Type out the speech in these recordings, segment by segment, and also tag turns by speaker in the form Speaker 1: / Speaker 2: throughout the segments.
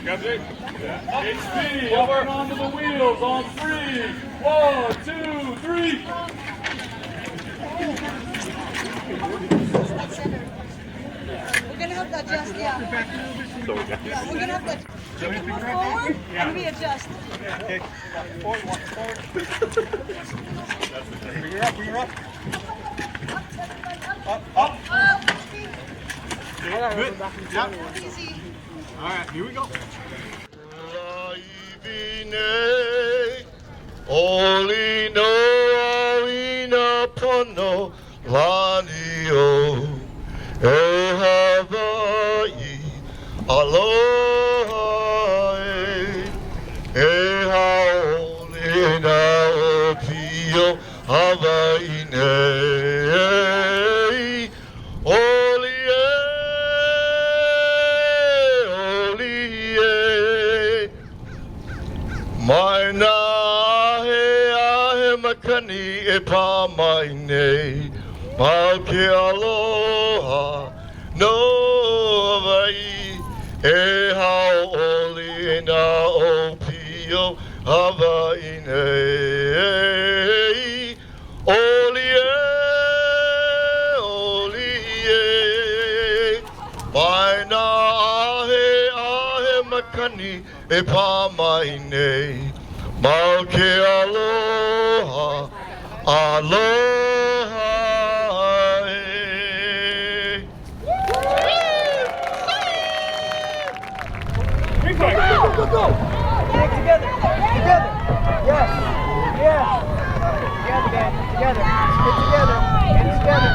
Speaker 1: HB, over onto the wheels on 3. 1, 2, 3.
Speaker 2: We're going to have to adjust, yeah. Yeah, we're going to have to move forward and readjust.
Speaker 3: Okay. Forward, walk forward. Bring her up, bring her up. Up. Good. Yeah.
Speaker 2: Easy.
Speaker 3: All right, here we go.
Speaker 4: Aloha, no vai, e hao oli na o pio Hawaii nei, oli e, mai na ahe makani e pa mai nei, mau ke aloha, aloha.
Speaker 3: Go. Get together. Together. Yes. Yes. Together, man. Together. Get together. Get together.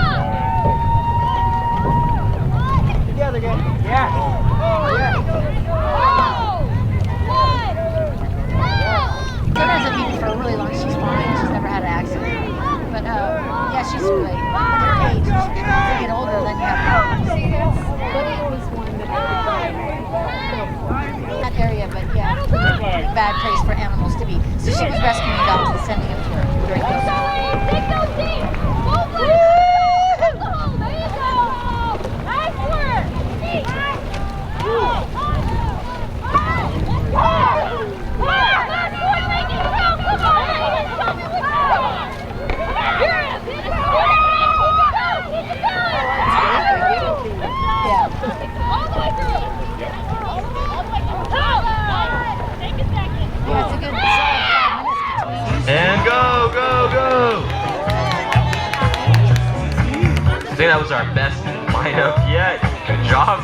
Speaker 3: Together, again. Yeah. Yeah.
Speaker 5: Sarah hasn't been for a really long. She's fine. She's never had an accident. But yeah, she's great. At her age, as you get older, then you have problems. That area, but yeah, bad place for animals to be. So she was rescuing dogs and sending them to her during those times.
Speaker 6: Take those seats! Move it! There you go! Nice work!
Speaker 7: And go, go, go! I think that was our best lineup yet. Good job.